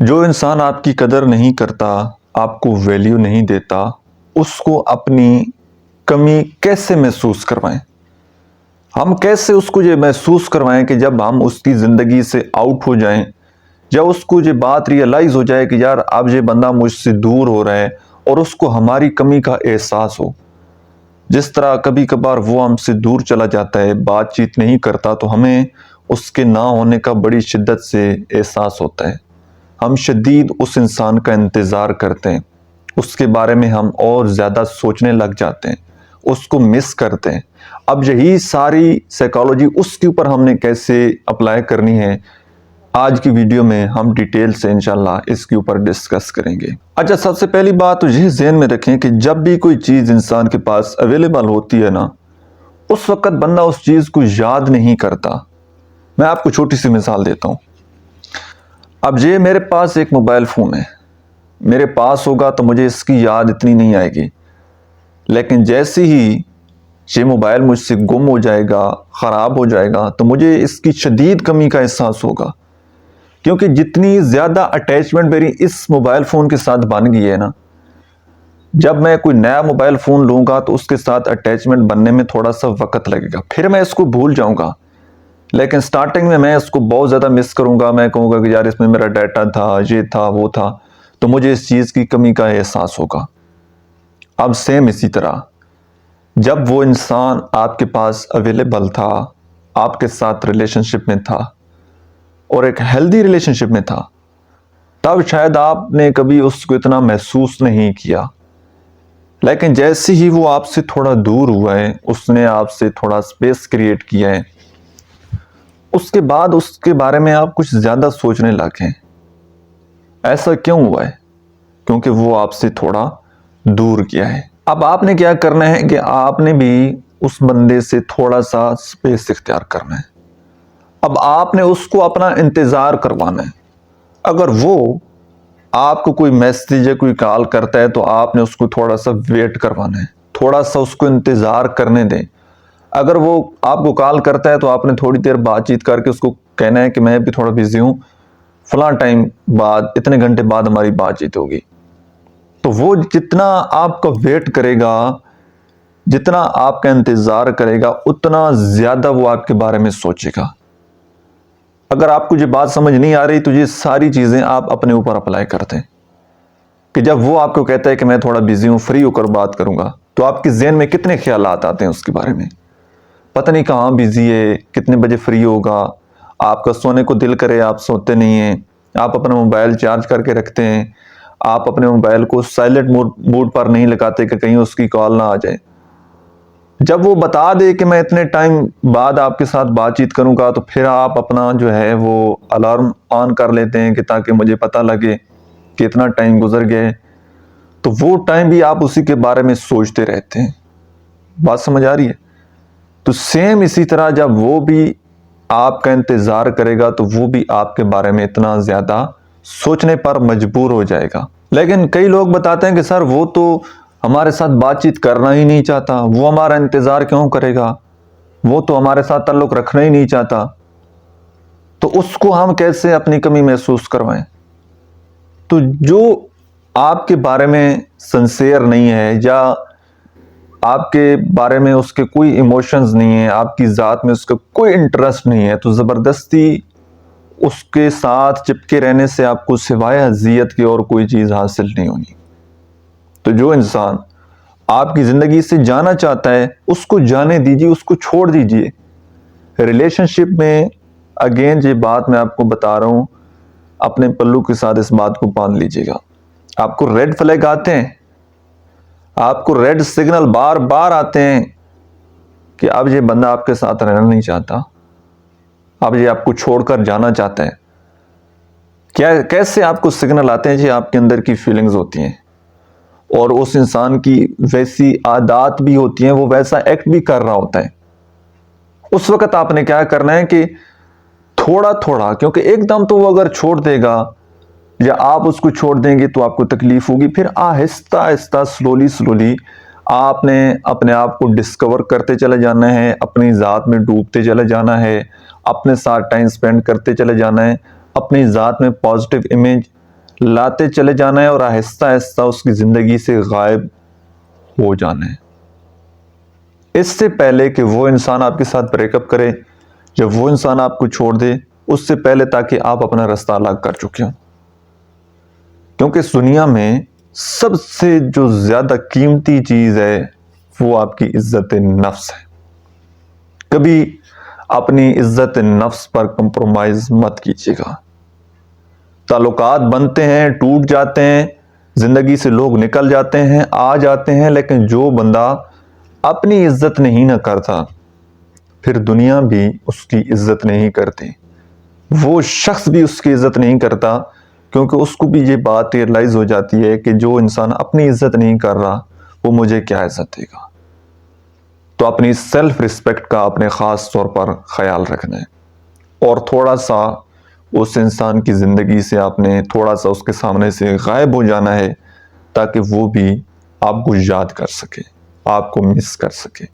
جو انسان آپ کی قدر نہیں کرتا، آپ کو ویلیو نہیں دیتا، اس کو اپنی کمی کیسے محسوس کروائیں؟ ہم کیسے اس کو یہ محسوس کروائیں کہ جب ہم اس کی زندگی سے آؤٹ ہو جائیں، جب اس کو یہ بات ریئلائز ہو جائے کہ یار اب یہ بندہ مجھ سے دور ہو رہا ہے اور اس کو ہماری کمی کا احساس ہو۔ جس طرح کبھی کبھار وہ ہم سے دور چلا جاتا ہے، بات چیت نہیں کرتا، تو ہمیں اس کے نہ ہونے کا بڑی شدت سے احساس ہوتا ہے۔ ہم شدید اس انسان کا انتظار کرتے ہیں، اس کے بارے میں ہم اور زیادہ سوچنے لگ جاتے ہیں، اس کو مس کرتے ہیں۔ اب یہی ساری سائیکالوجی اس کے اوپر ہم نے کیسے اپلائی کرنی ہے، آج کی ویڈیو میں ہم ڈیٹیل سے انشاءاللہ اس کے اوپر ڈسکس کریں گے۔ اچھا، سب سے پہلی بات تو یہ ذہن میں رکھیں کہ جب بھی کوئی چیز انسان کے پاس اویلیبل ہوتی ہے نا، اس وقت بندہ اس چیز کو یاد نہیں کرتا۔ میں آپ کو چھوٹی سی مثال دیتا ہوں۔ اب یہ میرے پاس ایک موبائل فون ہے، میرے پاس ہوگا تو مجھے اس کی یاد اتنی نہیں آئے گی، لیکن جیسے ہی یہ موبائل مجھ سے گم ہو جائے گا، خراب ہو جائے گا، تو مجھے اس کی شدید کمی کا احساس ہوگا، کیونکہ جتنی زیادہ اٹیچمنٹ میری اس موبائل فون کے ساتھ بن گئی ہے نا، جب میں کوئی نیا موبائل فون لوں گا تو اس کے ساتھ اٹیچمنٹ بننے میں تھوڑا سا وقت لگے گا، پھر میں اس کو بھول جاؤں گا، لیکن سٹارٹنگ میں اس کو بہت زیادہ مس کروں گا۔ میں کہوں گا کہ یار اس میں میرا ڈیٹا تھا، یہ تھا، وہ تھا، تو مجھے اس چیز کی کمی کا احساس ہوگا۔ اب سیم اسی طرح جب وہ انسان آپ کے پاس اویلیبل تھا، آپ کے ساتھ ریلیشن شپ میں تھا اور ایک ہیلدی ریلیشن شپ میں تھا، تب شاید آپ نے کبھی اس کو اتنا محسوس نہیں کیا، لیکن جیسے ہی وہ آپ سے تھوڑا دور ہوا ہے، اس نے آپ سے تھوڑا سپیس کریٹ کیا ہے، اس کے بعد اس کے بارے میں آپ کچھ زیادہ سوچنے لگے۔ ایسا کیوں ہوا ہے؟ کیونکہ وہ آپ سے تھوڑا دور کیا ہے۔ اب آپ نے کیا کرنا ہے کہ آپ نے بھی اس بندے سے تھوڑا سا سپیس اختیار کرنا ہے۔ اب آپ نے اس کو اپنا انتظار کروانا ہے۔ اگر وہ آپ کو کوئی میسیج یا کوئی کال کرتا ہے تو آپ نے اس کو تھوڑا سا ویٹ کروانا ہے، تھوڑا سا اس کو انتظار کرنے دیں۔ اگر وہ آپ کو کال کرتا ہے تو آپ نے تھوڑی دیر بات چیت کر کے اس کو کہنا ہے کہ میں بھی تھوڑا بیزی ہوں، فلاں ٹائم بعد، اتنے گھنٹے بعد ہماری بات چیت ہوگی۔ تو وہ جتنا آپ کا ویٹ کرے گا، جتنا آپ کا انتظار کرے گا، اتنا زیادہ وہ آپ کے بارے میں سوچے گا۔ اگر آپ کو یہ بات سمجھ نہیں آ رہی تو یہ ساری چیزیں آپ اپنے اوپر اپلائی کرتے ہیں کہ جب وہ آپ کو کہتا ہے کہ میں تھوڑا بیزی ہوں، فری ہو کر بات کروں گا، تو آپ کے ذہن میں کتنے خیالات آتے ہیں اس کے بارے میں؟ پتہ نہیں کہاں بیزی ہے، کتنے بجے فری ہوگا، آپ کا سونے کو دل کرے آپ سوتے نہیں ہیں، آپ اپنا موبائل چارج کر کے رکھتے ہیں، آپ اپنے موبائل کو سائلنٹ موڈ پر نہیں لگاتے کہ کہیں اس کی کال نہ آ جائے۔ جب وہ بتا دے کہ میں اتنے ٹائم بعد آپ کے ساتھ بات چیت کروں گا، تو پھر آپ اپنا جو ہے وہ الارم آن کر لیتے ہیں کہ تاکہ مجھے پتہ لگے کہ اتنا ٹائم گزر گیا ہے، تو وہ ٹائم بھی آپ اسی کے بارے میں سوچتے رہتے ہیں۔ بات سمجھ آ رہی ہے؟ تو سیم اسی طرح جب وہ بھی آپ کا انتظار کرے گا تو وہ بھی آپ کے بارے میں اتنا زیادہ سوچنے پر مجبور ہو جائے گا۔ لیکن کئی لوگ بتاتے ہیں کہ سر وہ تو ہمارے ساتھ بات چیت کرنا ہی نہیں چاہتا، وہ ہمارا انتظار کیوں کرے گا، وہ تو ہمارے ساتھ تعلق رکھنا ہی نہیں چاہتا۔ تو اس کو ہم کیسے اپنی کمی محسوس کروائیں؟ تو جو آپ کے بارے میں سنسیئر نہیں ہے یا آپ کے بارے میں اس کے کوئی ایموشنز نہیں ہیں، آپ کی ذات میں اس کا کوئی انٹرسٹ نہیں ہے، تو زبردستی اس کے ساتھ چپکے رہنے سے آپ کو سوائے اذیت کی اور کوئی چیز حاصل نہیں ہونی۔ تو جو انسان آپ کی زندگی سے جانا چاہتا ہے، اس کو جانے دیجیے، اس کو چھوڑ دیجیے۔ ریلیشن شپ میں اگین یہ بات میں آپ کو بتا رہا ہوں، اپنے پلو کے ساتھ اس بات کو باندھ لیجیے گا۔ آپ کو ریڈ فلیگ آتے ہیں، آپ کو ریڈ سگنل بار بار آتے ہیں کہ اب یہ بندہ آپ کے ساتھ رہنا نہیں چاہتا، اب یہ آپ کو چھوڑ کر جانا چاہتا ہے۔ کیسے آپ کو سگنل آتے ہیں؟ جی آپ کے اندر کی فیلنگز ہوتی ہیں اور اس انسان کی ویسی عادات بھی ہوتی ہیں، وہ ویسا ایکٹ بھی کر رہا ہوتا ہے۔ اس وقت آپ نے کیا کرنا ہے کہ تھوڑا تھوڑا، کیونکہ ایک دم تو وہ اگر چھوڑ دے گا یا آپ اس کو چھوڑ دیں گے تو آپ کو تکلیف ہوگی، پھر آہستہ آہستہ سلولی آپ نے اپنے آپ کو ڈسکور کرتے چلے جانا ہے، اپنی ذات میں ڈوبتے چلے جانا ہے، اپنے ساتھ ٹائم سپینڈ کرتے چلے جانا ہے، اپنی ذات میں پازیٹیو امیج لاتے چلے جانا ہے اور آہستہ آہستہ اس کی زندگی سے غائب ہو جانا ہے۔ اس سے پہلے کہ وہ انسان آپ کے ساتھ بریک اپ کرے، جب وہ انسان آپ کو چھوڑ دے، اس سے پہلے تاکہ آپ اپنا رستہ الگ کر چکے ہوں۔ کیونکہ اس دنیا میں سب سے جو زیادہ قیمتی چیز ہے وہ آپ کی عزت نفس ہے۔ کبھی اپنی عزت نفس پر کمپرومائز مت کیجیے گا۔ تعلقات بنتے ہیں، ٹوٹ جاتے ہیں، زندگی سے لوگ نکل جاتے ہیں، آ جاتے ہیں، لیکن جو بندہ اپنی عزت نہیں نہ کرتا، پھر دنیا بھی اس کی عزت نہیں کرتی، وہ شخص بھی اس کی عزت نہیں کرتا، کیونکہ اس کو بھی یہ بات ریئلائز ہو جاتی ہے کہ جو انسان اپنی عزت نہیں کر رہا وہ مجھے کیا عزت دے گا۔ تو اپنی سیلف ریسپیکٹ کا اپنے خاص طور پر خیال رکھنا ہے، اور تھوڑا سا اس انسان کی زندگی سے آپ نے تھوڑا سا اس کے سامنے سے غائب ہو جانا ہے، تاکہ وہ بھی آپ کو یاد کر سکے، آپ کو مس کر سکے۔